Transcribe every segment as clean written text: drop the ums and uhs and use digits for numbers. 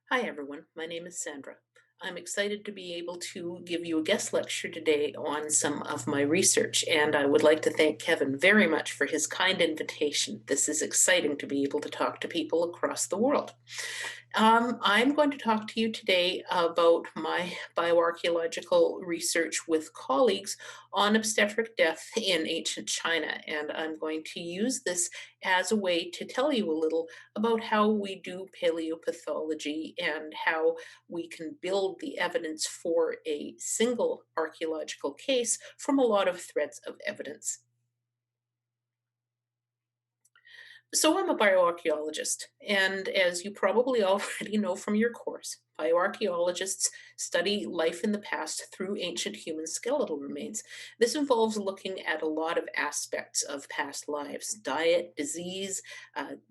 Hi everyone, my name is Sandra. I'm excited to be able to give you a guest lecture today on some of my research, and I would like to thank Kevin very much for his kind invitation. This is exciting to be able to talk to people across the world. I'm going to talk to you today about my bioarchaeological research with colleagues on obstetric death in ancient China, and I'm going to use this as a way to tell you a little about how we do paleopathology and how we can build the evidence for a single archaeological case from a lot of threads of evidence. So I'm a bioarchaeologist, and as you probably already know from your course, bioarchaeologists study life in the past through ancient human skeletal remains. This involves looking at a lot of aspects of past lives: diet, disease,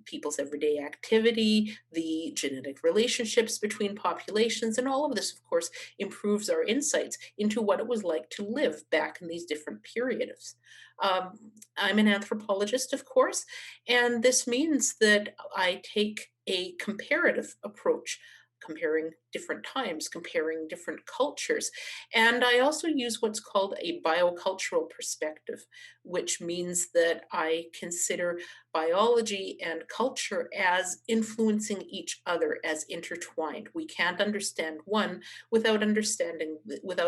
people's everyday activity, the genetic relationships between populations, and all of this, of course, improves our insights into what it was like to live back in these different periods. I'm an anthropologist, of course, and this means that I take a comparative approach, comparing different times, comparing different cultures. And I also use what's called a biocultural perspective, which means that I consider biology and culture as influencing each other, as intertwined. We can't understand one without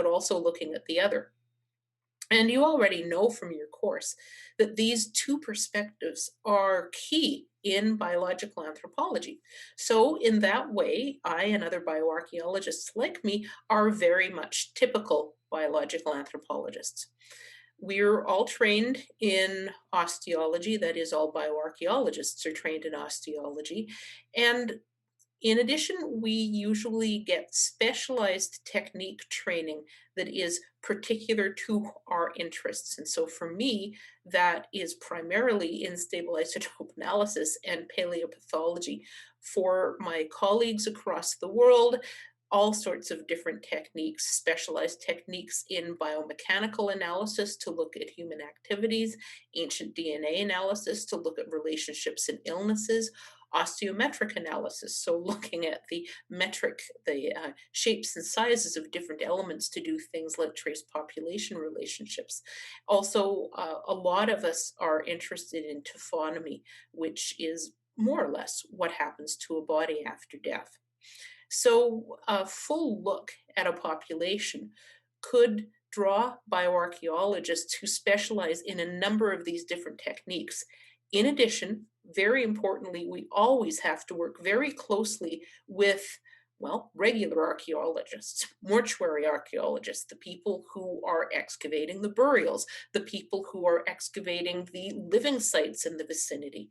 also looking at the other. And you already know from your course that these two perspectives are key in biological anthropology. So, in that way, I and other bioarchaeologists like me are very much typical biological anthropologists. We're all trained in osteology, that is, all bioarchaeologists are trained in osteology. And in addition, we usually get specialized technique training that is particular to our interests. And so for me, that is primarily in stable isotope analysis and paleopathology. For my colleagues across the world, all sorts of different techniques, specialized techniques in biomechanical analysis to look at human activities, ancient DNA analysis to look at relationships and illnesses, osteometric analysis, so looking at the shapes and sizes of different elements to do things like trace population relationships. Also, a lot of us are interested in taphonomy, which is more or less what happens to a body after death. So, a full look at a population could draw bioarchaeologists who specialize in a number of these different techniques. In addition, very importantly, we always have to work very closely with, well, regular archaeologists, mortuary archaeologists, the people who are excavating the burials, the people who are excavating the living sites in the vicinity.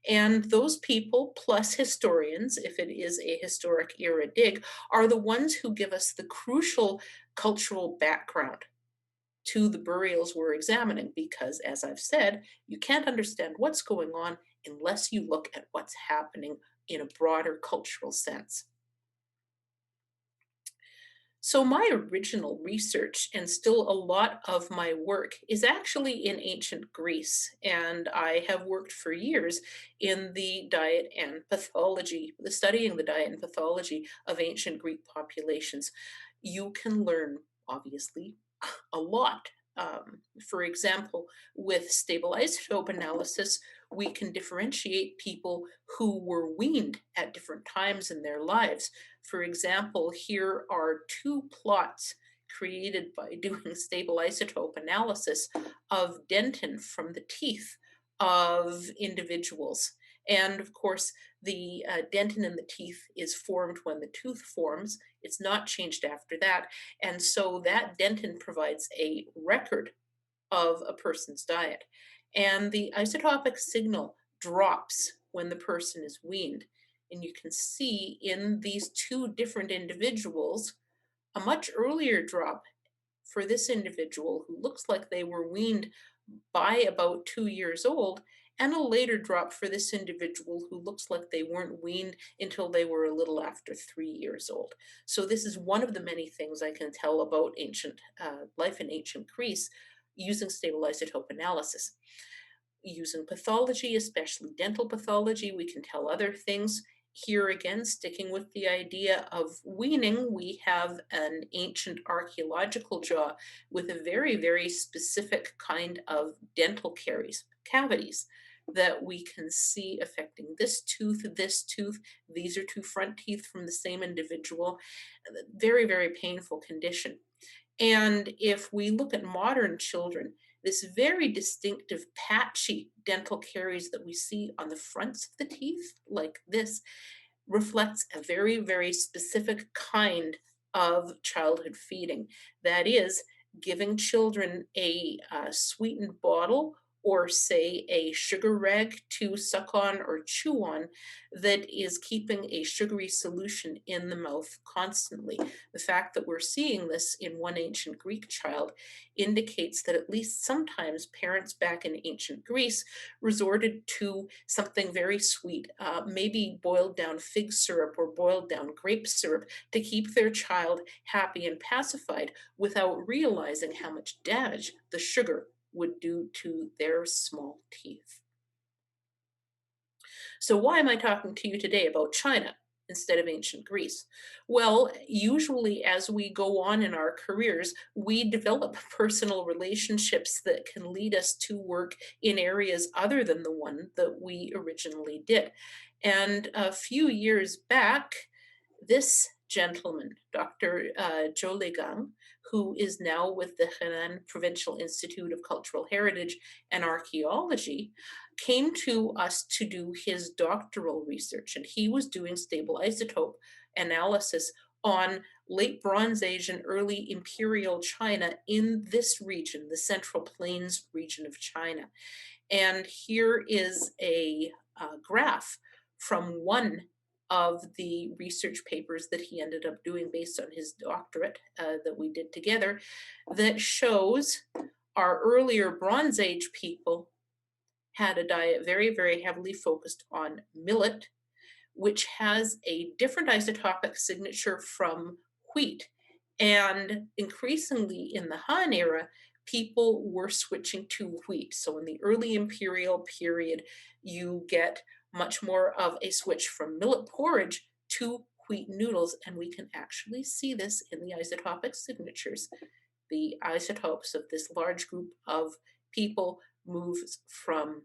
And those people, plus historians, if it is a historic era dig, are the ones who give us the crucial cultural background to the burials we're examining, because, as I've said, you can't understand what's going on unless you look at what's happening in a broader cultural sense. So, my original research and still a lot of my work is actually in ancient Greece, and I have worked for years in the diet and pathology, studying the diet and pathology of ancient Greek populations. You can learn, obviously, a lot. For example, with stable isotope analysis, we can differentiate people who were weaned at different times in their lives. For example, here are two plots created by doing stable isotope analysis of dentin from the teeth of individuals. And of course, the dentin in the teeth is formed when the tooth forms. It's not changed after that. And so that dentin provides a record of a person's diet. And the isotopic signal drops when the person is weaned. And you can see in these two different individuals a much earlier drop for this individual who looks like they were weaned by about 2 years old, and a later drop for this individual who looks like they weren't weaned until they were a little after 3 years old. So, this is one of the many things I can tell about ancient life in ancient Greece using stable isotope analysis. Using pathology, especially dental pathology, we can tell other things. Here again, sticking with the idea of weaning, we have an ancient archaeological jaw with a very, very specific kind of dental cavities that we can see affecting this tooth, this tooth. These are two front teeth from the same individual. Very, very painful condition. And if we look at modern children, this very distinctive patchy dental caries that we see on the fronts of the teeth, like this, reflects a very, very specific kind of childhood feeding. That is, giving children a sweetened bottle or, say, a sugar rag to suck on or chew on that is keeping a sugary solution in the mouth constantly. The fact that we're seeing this in one ancient Greek child indicates that at least sometimes parents back in ancient Greece resorted to something very sweet, maybe boiled down fig syrup or boiled down grape syrup to keep their child happy and pacified without realizing how much damage the sugar would do to their small teeth. So, why am I talking to you today about China instead of ancient Greece? Well, usually as we go on in our careers, we develop personal relationships that can lead us to work in areas other than the one that we originally did. And a few years back, this gentleman, Dr. Zhou Ligang, who is now with the Henan Provincial Institute of Cultural Heritage and Archaeology, came to us to do his doctoral research, and he was doing stable isotope analysis on late Bronze Age and early Imperial China in this region, the Central Plains region of China. And here is a graph from one of the research papers that he ended up doing based on his doctorate that we did together that shows our earlier Bronze Age people had a diet very, very heavily focused on millet, which has a different isotopic signature from wheat. And increasingly in the Han era, people were switching to wheat. So in the early imperial period, you get much more of a switch from millet porridge to wheat noodles. And we can actually see this in the isotopic signatures. The isotopes of this large group of people moves from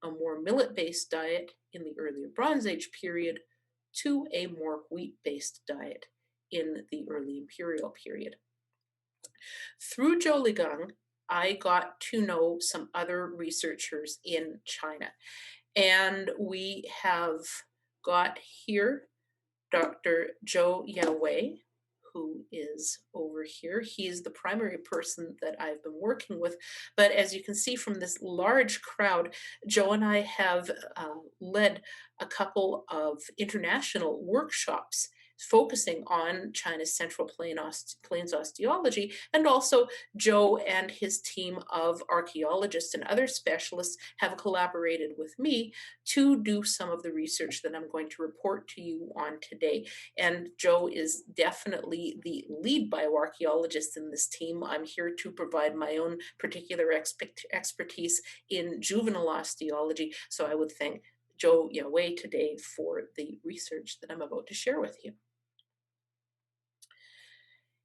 a more millet-based diet in the earlier Bronze Age period to a more wheat-based diet in the early imperial period. Through Zhou Ligang, I got to know some other researchers in China, and we have got here Dr. Zhou Yawei, who is over here. He is the primary person that I've been working with. But as you can see from this large crowd, Joe and I have led a couple of international workshops focusing on China's Central Plains osteology, and also Joe and his team of archaeologists and other specialists have collaborated with me to do some of the research that I'm going to report to you on today. And Joe is definitely the lead bioarchaeologist in this team. I'm here to provide my own particular expertise in juvenile osteology. So I would thank Joe Yawei today for the research that I'm about to share with you.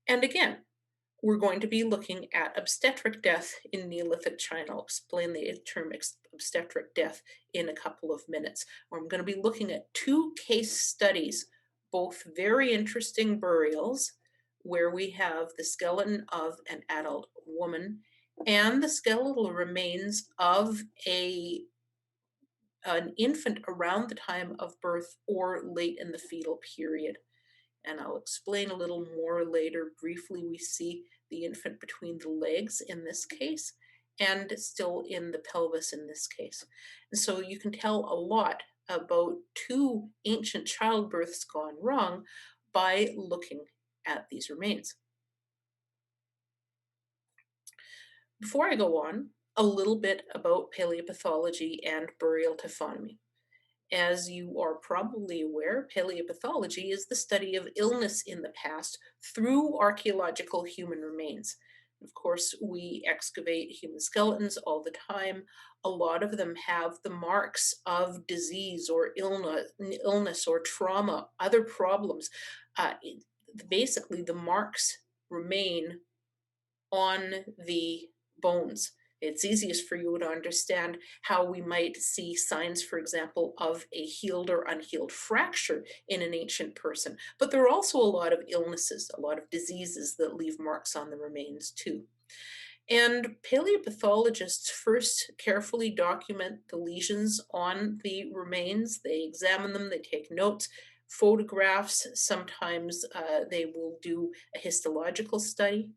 And again, we're going to be looking at obstetric death in Neolithic China. I'll explain the term obstetric death in a couple of minutes. I'm going to be looking at two case studies, both very interesting burials, where we have the skeleton of an adult woman and the skeletal remains of an infant around the time of birth or late in the fetal period. And I'll explain a little more later. Briefly, we see the infant between the legs in this case, and still in the pelvis in this case. And so you can tell a lot about two ancient childbirths gone wrong by looking at these remains. Before I go on, a little bit about paleopathology and burial taphonomy. As you are probably aware, paleopathology is the study of illness in the past through archaeological human remains. Of course, we excavate human skeletons all the time. A lot of them have the marks of disease or illness or trauma, other problems. Basically, the marks remain on the bones. It's easiest for you to understand how we might see signs, for example, of a healed or unhealed fracture in an ancient person. But there are also a lot of illnesses, a lot of diseases that leave marks on the remains too. And paleopathologists first carefully document the lesions on the remains. They examine them, they take notes, photographs. Sometimes they will do a histological study.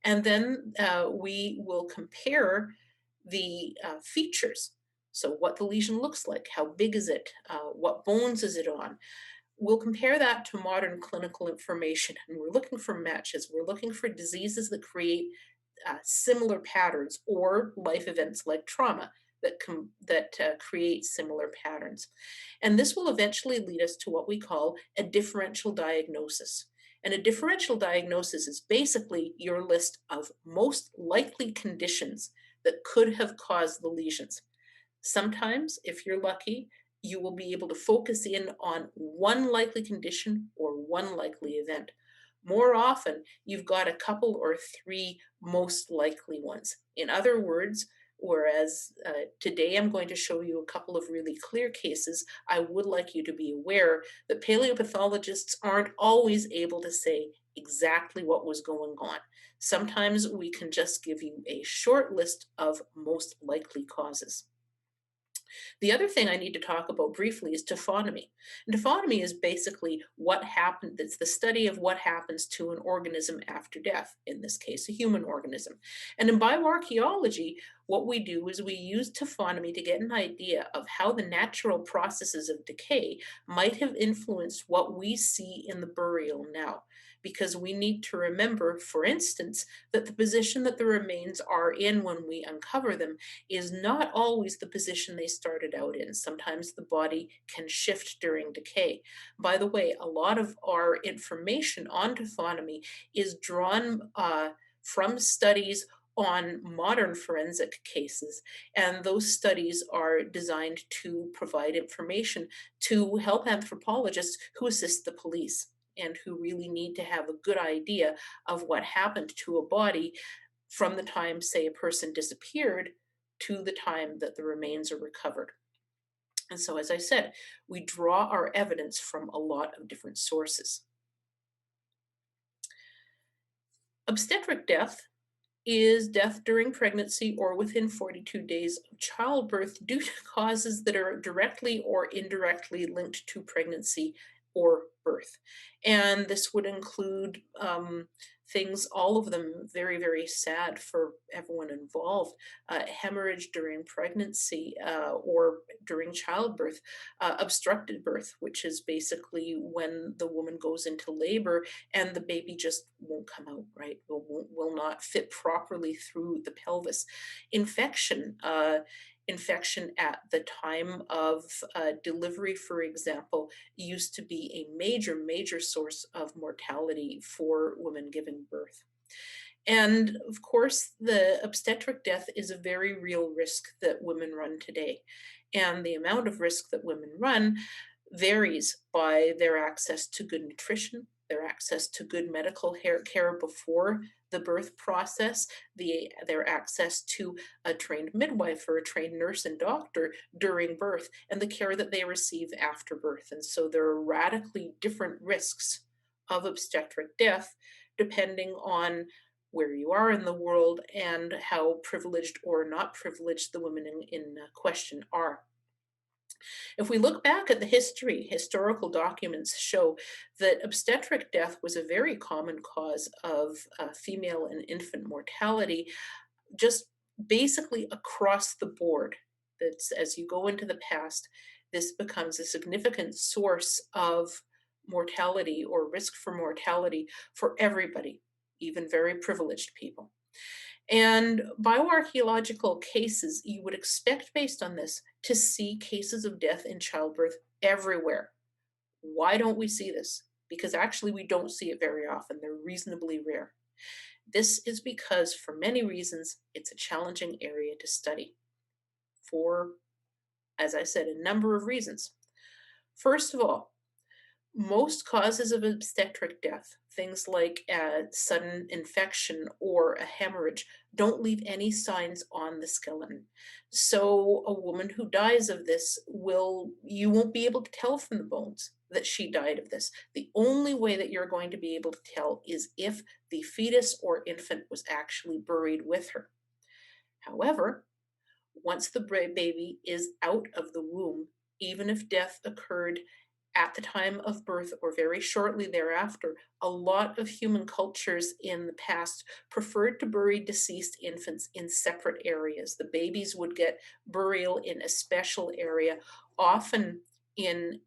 And then we will compare the features. So, what the lesion looks like, how big is it, what bones is it on. We'll compare that to modern clinical information, and we're looking for matches. We're looking for diseases that create similar patterns or life events like trauma that create similar patterns. And this will eventually lead us to what we call a differential diagnosis. And a differential diagnosis is basically your list of most likely conditions that could have caused the lesions. Sometimes, if you're lucky, you will be able to focus in on one likely condition or one likely event. More often, you've got a couple or three most likely ones. In other words, whereas today I'm going to show you a couple of really clear cases, I would like you to be aware that paleopathologists aren't always able to say exactly what was going on. Sometimes we can just give you a short list of most likely causes. The other thing I need to talk about briefly is taphonomy. And taphonomy is basically what happened, it's the study of what happens to an organism after death, in this case, a human organism. And in bioarchaeology, what we do is we use taphonomy to get an idea of how the natural processes of decay might have influenced what we see in the burial now. Because we need to remember, for instance, that the position that the remains are in when we uncover them is not always the position they started out in. Sometimes the body can shift during decay. By the way, a lot of our information on taphonomy is drawn from studies on modern forensic cases, and those studies are designed to provide information to help anthropologists who assist the police and who really need to have a good idea of what happened to a body from the time, say, a person disappeared to the time that the remains are recovered. And so, as I said, we draw our evidence from a lot of different sources. Obstetric death is death during pregnancy or within 42 days of childbirth due to causes that are directly or indirectly linked to pregnancy or birth. And this would include things, all of them very, very sad for everyone involved. Hemorrhage during pregnancy or during childbirth, obstructed birth, which is basically when the woman goes into labor and the baby just won't come out, right? Will not fit properly through the pelvis. Infection, infection at the time of delivery, for example, used to be a major, major source of mortality for women giving birth. And of course, the obstetric death is a very real risk that women run today. And the amount of risk that women run varies by their access to good nutrition, their access to good medical care before the birth process, their access to a trained midwife or a trained nurse and doctor during birth, and the care that they receive after birth. And so there are radically different risks of obstetric death depending on where you are in the world and how privileged or not privileged the women in question are. If we look back at the historical documents show that obstetric death was a very common cause of female and infant mortality, just basically across the board. That's as you go into the past, this becomes a significant source of mortality or risk for mortality for everybody, even very privileged people. And bioarchaeological cases, you would expect based on this to see cases of death in childbirth everywhere. Why don't we see this? Because actually we don't see it very often. They're reasonably rare. This is because, for many reasons, it's a challenging area to study for, as I said, a number of reasons. First of all, most causes of obstetric death, things like a sudden infection or a hemorrhage, don't leave any signs on the skeleton. So a woman who dies of this you won't be able to tell from the bones that she died of this. The only way that you're going to be able to tell is if the fetus or infant was actually buried with her. However, once the baby is out of the womb, even if death occurred at the time of birth or very shortly thereafter, a lot of human cultures in the past preferred to bury deceased infants in separate areas. The babies would get burial in a special area, often in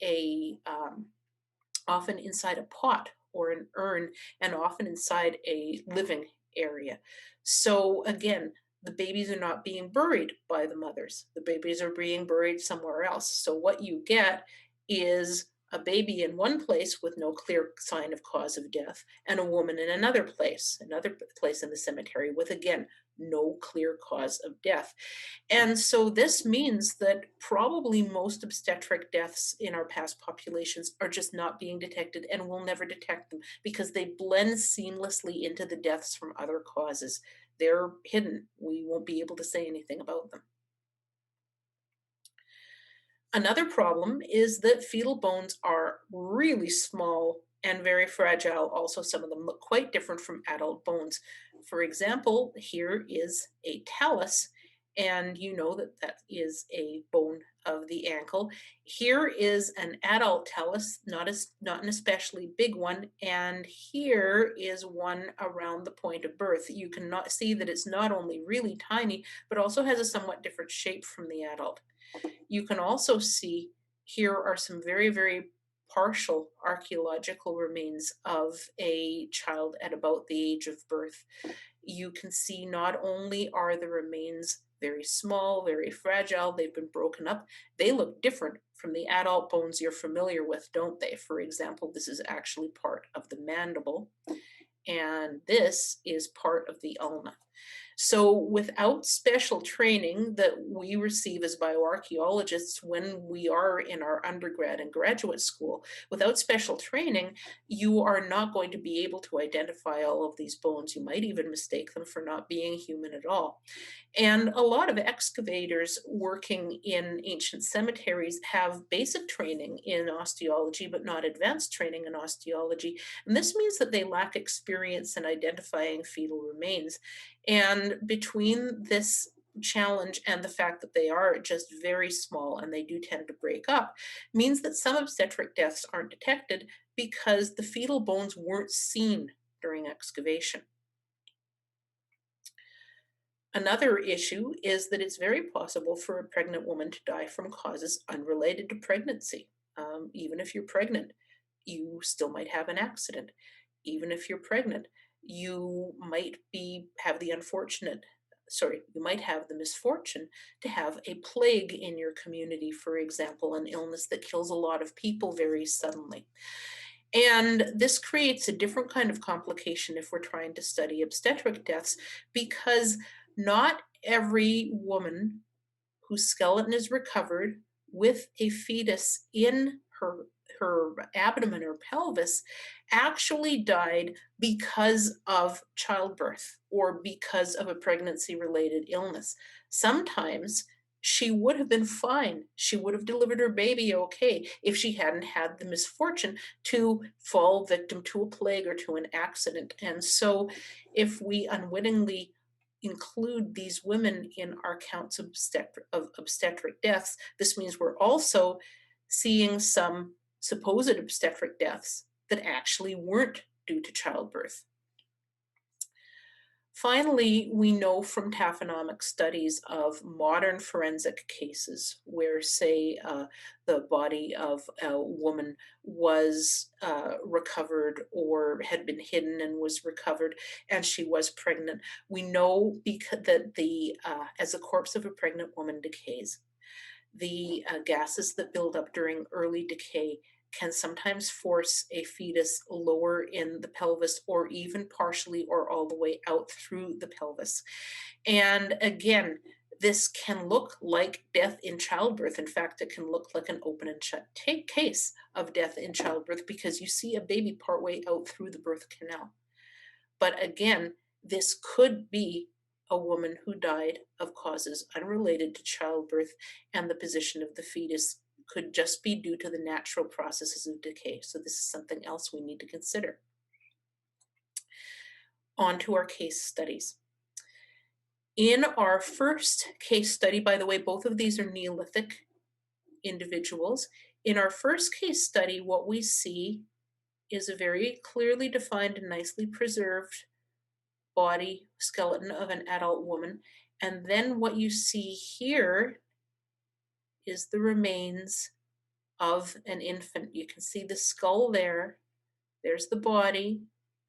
often inside a pot or an urn, and often inside a living area. So again, the babies are not being buried by the mothers. The babies are being buried somewhere else. So what you get is a baby in one place with no clear sign of cause of death, and a woman in another place in the cemetery with, again, no clear cause of death. And so this means that probably most obstetric deaths in our past populations are just not being detected, and we'll never detect them because they blend seamlessly into the deaths from other causes. They're hidden. We won't be able to say anything about them. Another problem is that fetal bones are really small and very fragile. Also, some of them look quite different from adult bones. For example, here is a talus, and you know that that is a bone of the ankle. Here is an adult talus, not an especially big one, and here is one around the point of birth. You can not see that it's not only really tiny, but also has a somewhat different shape from the adult. You can also see here are some very, very partial archaeological remains of a child at about the age of birth. You can see not only are the remains very small, very fragile, they've been broken up, they look different from the adult bones you're familiar with, don't they? For example, this is actually part of the mandible, and this is part of the ulna. So without special training that we receive as bioarchaeologists when we are in our undergrad and graduate school, without special training, you are not going to be able to identify all of these bones. You might even mistake them for not being human at all. And a lot of excavators working in ancient cemeteries have basic training in osteology, but not advanced training in osteology. And this means that they lack experience in identifying fetal remains. And between this challenge and the fact that they are just very small and they do tend to break up, means that some obstetric deaths aren't detected because the fetal bones weren't seen during excavation. Another issue is that it's very possible for a pregnant woman to die from causes unrelated to pregnancy. Even if you're pregnant, you still might have an accident. Even if you're pregnant, you might have the you might have the misfortune to have a plague in your community, for example, an illness that kills a lot of people very suddenly. And this creates a different kind of complication if we're trying to study obstetric deaths, because not every woman whose skeleton is recovered with a fetus in her abdomen or pelvis actually died because of childbirth or because of a pregnancy related illness. Sometimes she would have been fine. She would have delivered her baby okay if she hadn't had the misfortune to fall victim to a plague or to an accident. And so, if we unwittingly include these women in our counts of obstetric deaths, this means we're also seeing some supposed obstetric deaths that actually weren't due to childbirth. Finally, we know from taphonomic studies of modern forensic cases where, say, the body of a woman was recovered or had been hidden and was recovered, and she was pregnant. We know that as the corpse of a pregnant woman decays, the gases that build up during early decay can sometimes force a fetus lower in the pelvis, or even partially or all the way out through the pelvis. And again, this can look like death in childbirth. In fact, it can look like an open and shut case of death in childbirth, because you see a baby partway out through the birth canal. But again, this could be a woman who died of causes unrelated to childbirth, and the position of the fetus could just be due to the natural processes of decay. So this is something else we need to consider. On to our case studies. In our first case study, by the way, both of these are Neolithic individuals. In our first case study, what we see is a very clearly defined and nicely preserved body skeleton of an adult woman. And then what you see here is the remains of an infant. You can see the skull there. There's the body,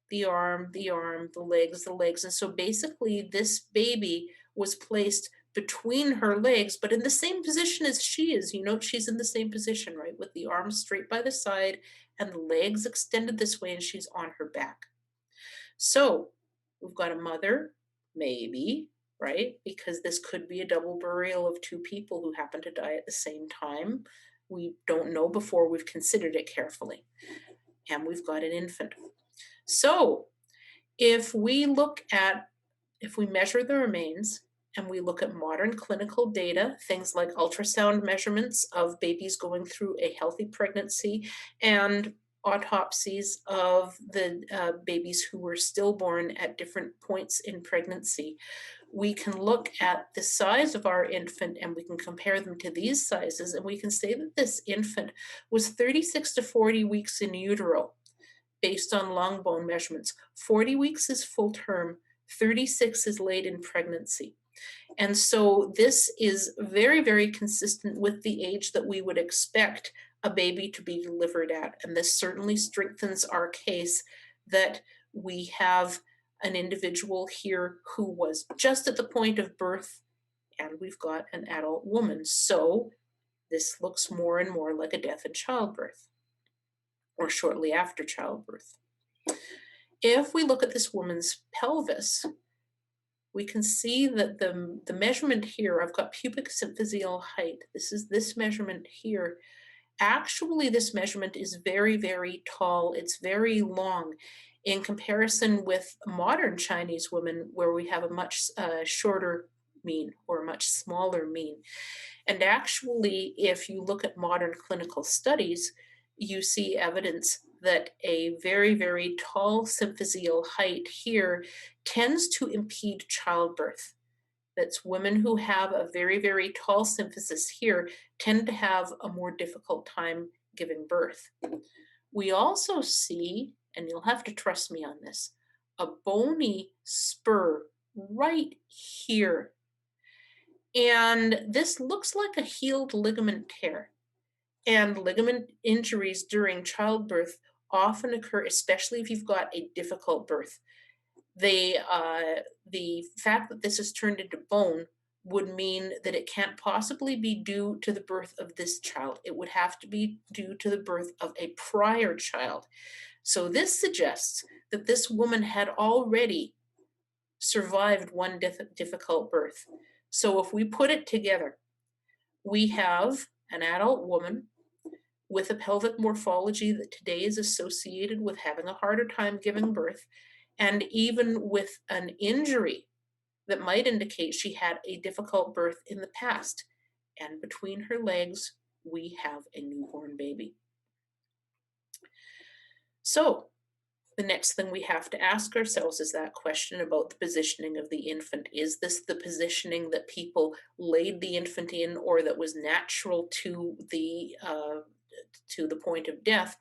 the arm, the legs. And so basically this baby was placed between her legs, but in the same position as she is. You note she's in the same position, right? With the arms straight by the side and the legs extended this way, and she's on her back. So we've got a mother, maybe, right? Because this could be a double burial of two people who happen to die at the same time. We don't know before we've considered it carefully. And we've got an infant. So if we measure the remains and we look at modern clinical data, things like ultrasound measurements of babies going through a healthy pregnancy and autopsies of the babies who were stillborn at different points in pregnancy, we can look at the size of our infant and we can compare them to these sizes, and we can say that this infant was 36 to 40 weeks in utero based on long bone measurements. 40 weeks is full term, 36 is late in pregnancy. And so this is very, very consistent with the age that we would expect a baby to be delivered at. And this certainly strengthens our case that we have an individual here who was just at the point of birth, and we've got an adult woman. So this looks more and more like a death in childbirth or shortly after childbirth. If we look at this woman's pelvis, we can see that the measurement here, I've got pubic symphysial height. This is this measurement here. Actually, this measurement is very, very tall. It's very long in comparison with modern Chinese women, where we have a much shorter mean or a much smaller mean. And actually, if you look at modern clinical studies, you see evidence that a very, very tall symphysial height here tends to impede childbirth. That's women who have a very, very tall symphysis here tend to have a more difficult time giving birth. We also see, and you'll have to trust me on this, a bony spur right here. And this looks like a healed ligament tear. And ligament injuries during childbirth often occur, especially if you've got a difficult birth. The fact that this is turned into bone would mean that it can't possibly be due to the birth of this child. It would have to be due to the birth of a prior child. So this suggests that this woman had already survived one difficult birth. So if we put it together, we have an adult woman with a pelvic morphology that today is associated with having a harder time giving birth, and even with an injury that might indicate she had a difficult birth in the past. And between her legs, we have a newborn baby. So the next thing we have to ask ourselves is that question about the positioning of the infant. Is this the positioning that people laid the infant in, or that was natural to the point of death,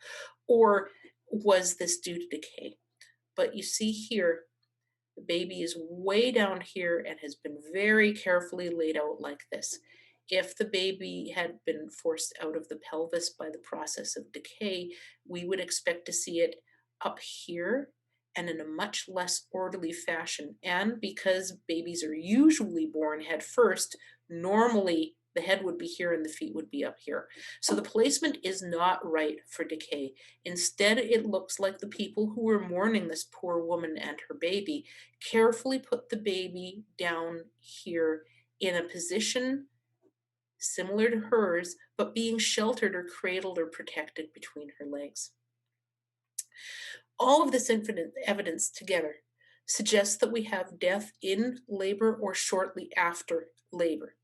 or was this due to decay? But you see here, the baby is way down here and has been very carefully laid out like this. If the baby had been forced out of the pelvis by the process of decay, we would expect to see it up here and in a much less orderly fashion. And because babies are usually born head first, normally The head would be here and the feet would be up here. So the placement is not right for decay. Instead, it looks like the people who were mourning this poor woman and her baby carefully put the baby down here in a position similar to hers, but being sheltered or cradled or protected between her legs. All of this infinite evidence together suggests that we have death in labor or shortly after labor.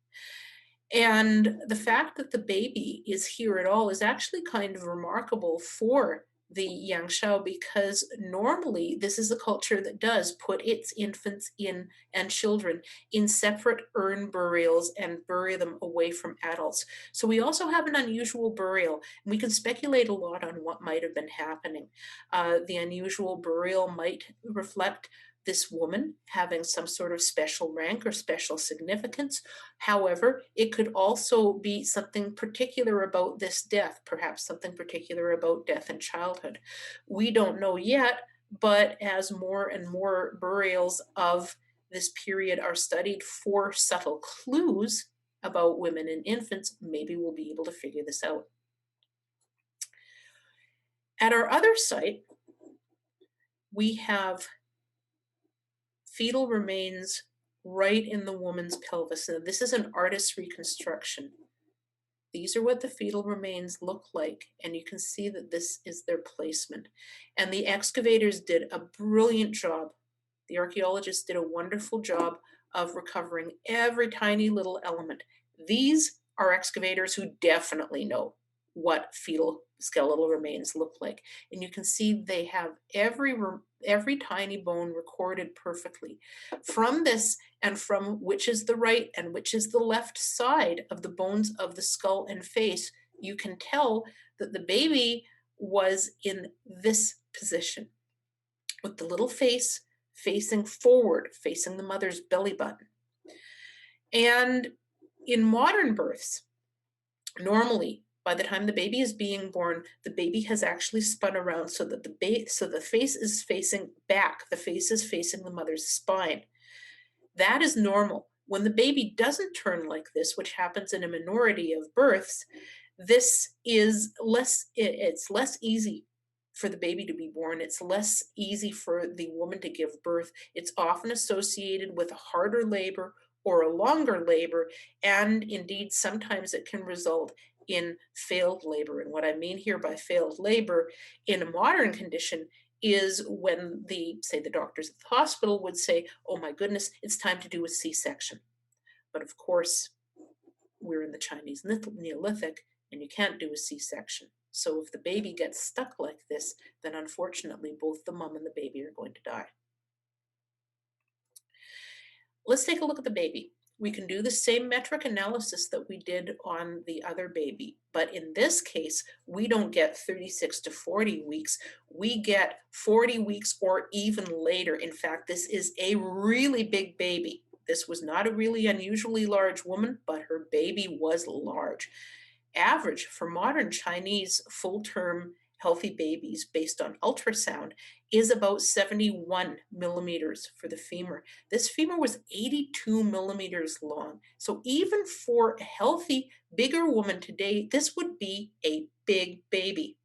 And the fact that the baby is here at all is actually kind of remarkable for the Yangshao, because normally this is a culture that does put its infants in and children in separate urn burials and bury them away from adults. So we also have an unusual burial, and we can speculate a lot on what might have been happening. The unusual burial might reflect this woman having some sort of special rank or special significance. However, it could also be something particular about this death, perhaps something particular about death in childhood. We don't know yet, but as more and more burials of this period are studied for subtle clues about women and infants, maybe we'll be able to figure this out. At our other site, we have fetal remains right in the woman's pelvis. Now, this is an artist's reconstruction. These are what the fetal remains look like, and you can see that this is their placement. And the excavators did a brilliant job. The archaeologists did a wonderful job of recovering every tiny little element. These are excavators who definitely know what fetal skeletal remains look like. And you can see they have every tiny bone recorded perfectly. From this, and from which is the right and which is the left side of the bones of the skull and face, you can tell that the baby was in this position, with the little face facing forward, facing the mother's belly button. And in modern births, normally, by the time the baby is being born, the baby has actually spun around so that the face is facing back, the face is facing the mother's spine. That is normal. When the baby doesn't turn like this, which happens in a minority of births, it's less easy for the baby to be born. It's less easy for the woman to give birth. It's often associated with a harder labor or a longer labor, and indeed sometimes it can result in failed labor. And what I mean here by failed labor in a modern condition is when the doctors at the hospital would say, oh my goodness, it's time to do a C-section. But of course, we're in the Chinese Neolithic, and you can't do a C-section. So if the baby gets stuck like this, then unfortunately both the mom and the baby are going to die. Let's take a look at the baby. We can do the same metric analysis that we did on the other baby, but in this case, we don't get 36 to 40 weeks. We get 40 weeks or even later. In fact, this is a really big baby. This was not a really unusually large woman, but her baby was large. Average for modern Chinese full-term healthy babies based on ultrasound is about 71 millimeters for the femur. This femur was 82 millimeters long. So even for a healthy, bigger woman today, this would be a big baby.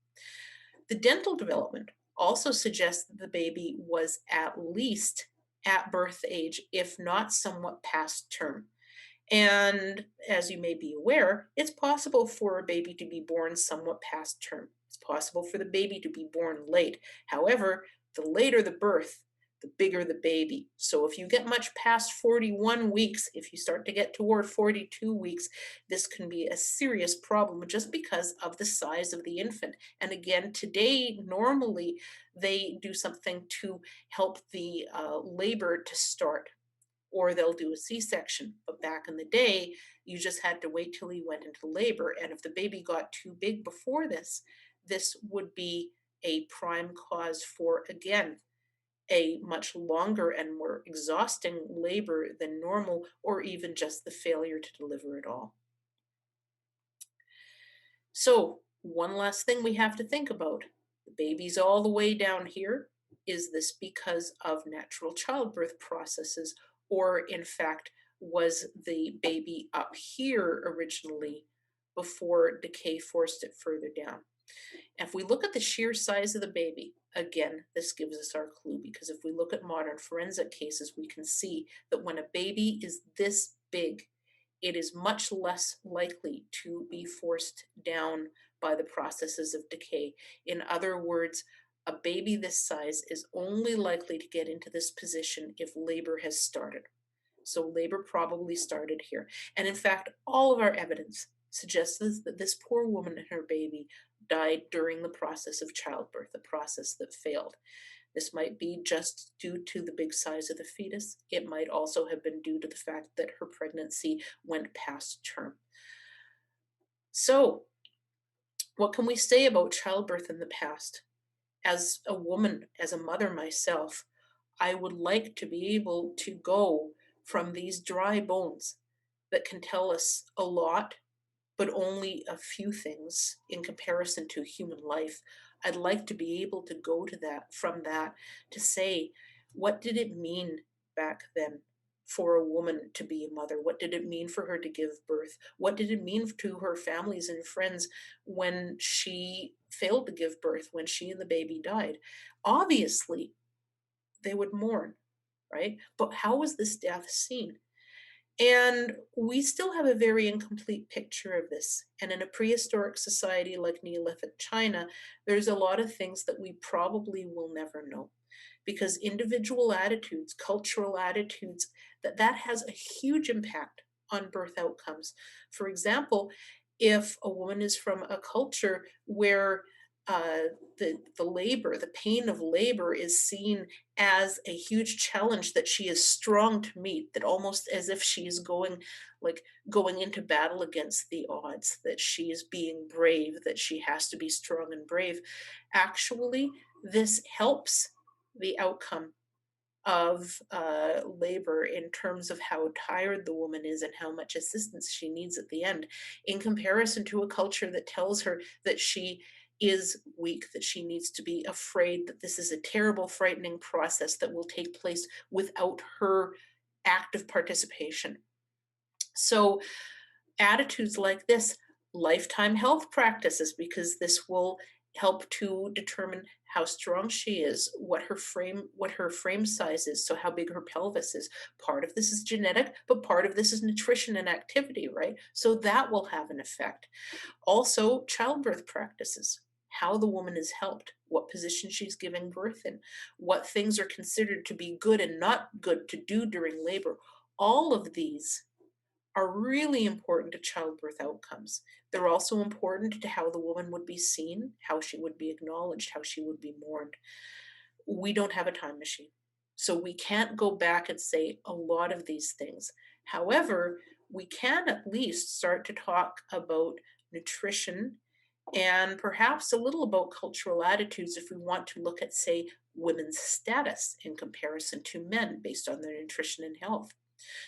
The dental development also suggests that the baby was at least at birth age, if not somewhat past term. And as you may be aware, it's possible for a baby to be born somewhat past term. It's possible for the baby to be born late. However, the later the birth, the bigger the baby. So if you get much past 41 weeks, if you start to get toward 42 weeks, this can be a serious problem just because of the size of the infant. And again, today, normally they do something to help the labor to start, or they'll do a C-section. But back in the day, you just had to wait till you went into labor. And if the baby got too big before this, this would be a prime cause for, again, a much longer and more exhausting labor than normal, or even just the failure to deliver at all. So one last thing we have to think about. The baby's all the way down here. Is this because of natural childbirth processes, or in fact, was the baby up here originally before decay forced it further down? If we look at the sheer size of the baby, again, this gives us our clue because if we look at modern forensic cases, we can see that when a baby is this big, it is much less likely to be forced down by the processes of decay. In other words, a baby this size is only likely to get into this position if labor has started. So labor probably started here. And in fact, all of our evidence suggests that this poor woman and her baby died during the process of childbirth, a process that failed. This might be just due to the big size of the fetus. It might also have been due to the fact that her pregnancy went past term. So, what can we say about childbirth in the past? As a woman, as a mother myself, I would like to be able to go from these dry bones that can tell us a lot, but only a few things in comparison to human life. I'd like to be able to go to that, from that, to say, what did it mean back then for a woman to be a mother? What did it mean for her to give birth? What did it mean to her families and friends when she failed to give birth, when she and the baby died? Obviously, they would mourn, right? But how was this death seen? And we still have a very incomplete picture of this. And in a prehistoric society like Neolithic China, there's a lot of things that we probably will never know because individual attitudes, cultural attitudes, that has a huge impact on birth outcomes. For example, if a woman is from a culture where the labor, the pain of labor is seen as a huge challenge that she is strong to meet, that almost as if she is going into battle against the odds, that she is being brave, that she has to be strong and brave. Actually, this helps the outcome of labor in terms of how tired the woman is and how much assistance she needs at the end, in comparison to a culture that tells her that she is weak, that she needs to be afraid, that this is a terrible, frightening process that will take place without her active participation. So, attitudes like this, lifetime health practices, because this will help to determine how strong she is, what her frame size is, so how big her pelvis is. Part of this is genetic, but part of this is nutrition and activity, right? So that will have an effect. Also, childbirth practices, how the woman is helped, what position she's giving birth in, what things are considered to be good and not good to do during labor. All of these are really important to childbirth outcomes. They're also important to how the woman would be seen, how she would be acknowledged, how she would be mourned. We don't have a time machine. So we can't go back and say a lot of these things. However, we can at least start to talk about nutrition and perhaps a little about cultural attitudes if we want to look at, say, women's status in comparison to men based on their nutrition and health.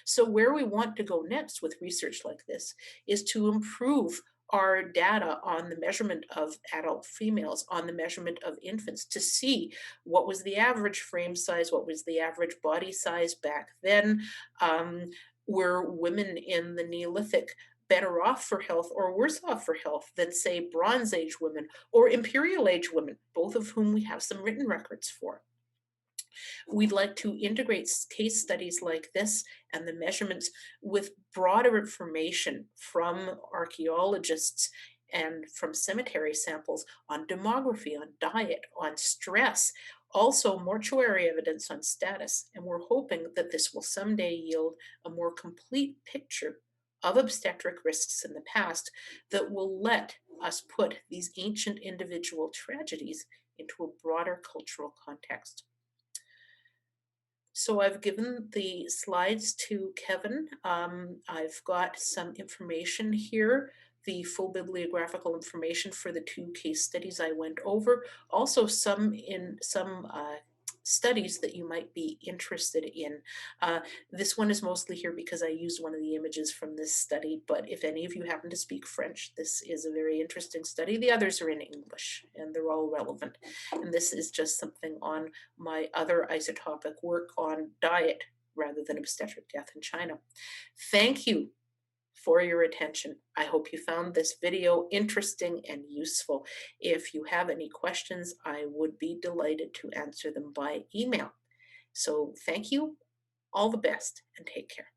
So, where we want to go next with research like this is to improve our data on the measurement of adult females, on the measurement of infants, to see what was the average frame size, what was the average body size back then. Um, were women in the Neolithic better off for health or worse off for health than, say, Bronze Age women or Imperial Age women, both of whom we have some written records for? We'd like to integrate case studies like this and the measurements with broader information from archaeologists and from cemetery samples on demography, on diet, on stress, also mortuary evidence on status. And we're hoping that this will someday yield a more complete picture of obstetric risks in the past that will let us put these ancient individual tragedies into a broader cultural context. So I've given the slides to Kevin. I've got some information here, the full bibliographical information for the two case studies I went over. Also, some studies that you might be interested in. This one is mostly here because I used one of the images from this study, but if any of you happen to speak French, this is a very interesting study. The others are in English, and they're all relevant. And this is just something on my other isotopic work on diet rather than obstetric death in China. Thank you for your attention. I hope you found this video interesting and useful. If you have any questions, I would be delighted to answer them by email. So thank you, all the best, and take care.